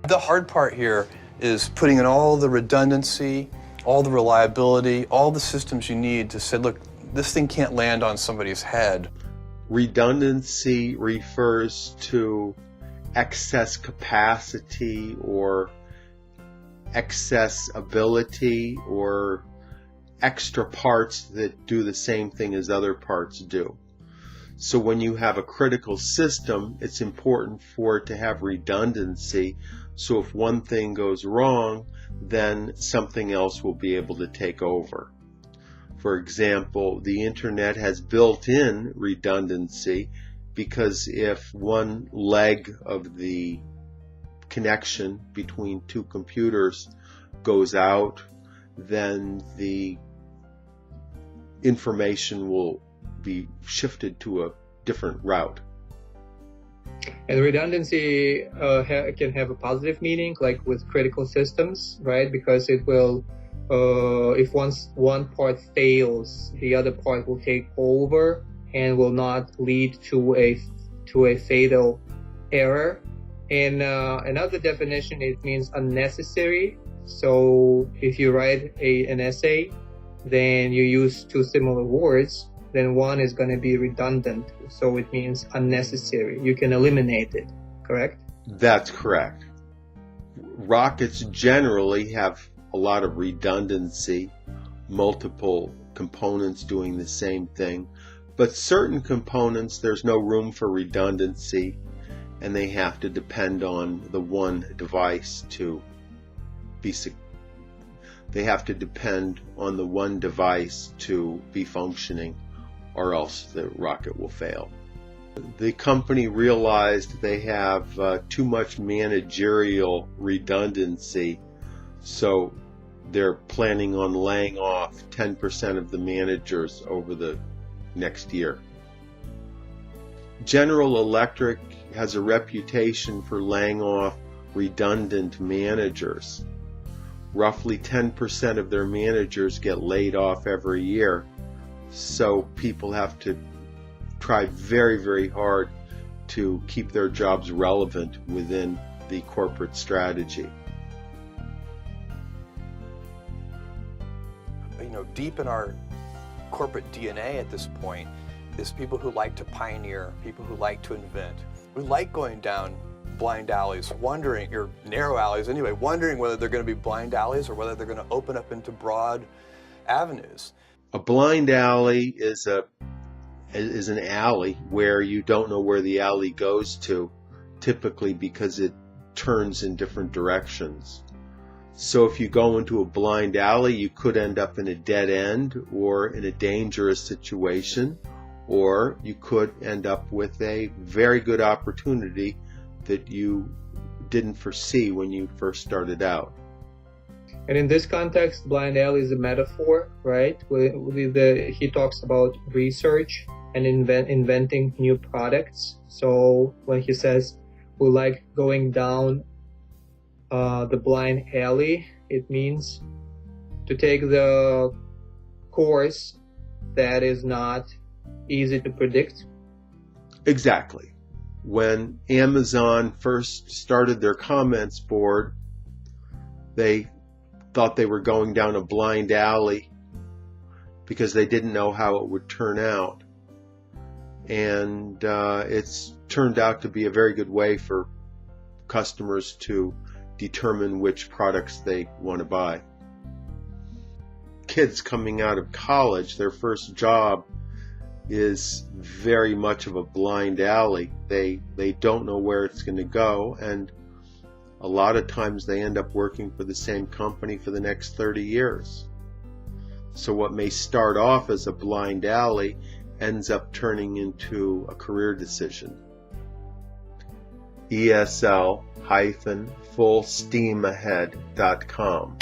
The hard part here is putting in all the redundancy, all the reliability, all the systems you need to say, look, this thing can't land on somebody's head. Redundancy refers to excess capacity or excess ability or extra parts that do the same thing as other parts do. So when you have a critical system, it's important for it to have redundancy. So if one thing goes wrong, then something else will be able to take over. For example, the internet has built-in redundancy because if one leg of the connection between two computers goes out, then the information will be shifted to a different route. And redundancy can have a positive meaning, like with critical systems, right? Because it will, if one part fails, the other part will take over and will not lead to a fatal error. And another definition, it means unnecessary. So if you write an essay, then you use two similar words, then one is going to be redundant. So it means unnecessary. You can eliminate it, correct? That's correct. Rockets generally have a lot of redundancy, multiple components doing the same thing. But certain components, there's no room for redundancy, and they have to depend on the one device to be functioning, or else the rocket will fail. The company realized they have too much managerial redundancy, so they're planning on laying off 10% of the managers over the next year. General Electric has a reputation for laying off redundant managers. Roughly 10% of their managers get laid off every year, so people have to try very, very hard to keep their jobs relevant within the corporate strategy. You know, deep in our corporate DNA at this point is people who like to pioneer, people who like to invent. We like going down blind alleys, wondering, or narrow alleys anyway, wondering whether they're going to be blind alleys or whether they're going to open up into broad avenues. A blind alley is an alley where you don't know where the alley goes to, typically because it turns in different directions. So if you go into a blind alley, you could end up in a dead end or in a dangerous situation, or you could end up with a very good opportunity that you didn't foresee when you first started out. And in this context, blind alley is a metaphor, right? He talks about research and inventing new products. So when he says we like going down the blind alley, it means to take the course that is not easy to predict. Exactly. When Amazon first started their comments board, they thought they were going down a blind alley because they didn't know how it would turn out. And it's turned out to be a very good way for customers to determine which products they want to buy. Kids coming out of college, their first job is very much of a blind alley. They don't know where it's going to go, and a lot of times they end up working for the same company for the next 30 years. So what may start off as a blind alley ends up turning into a career decision. ESL-fullsteamahead.com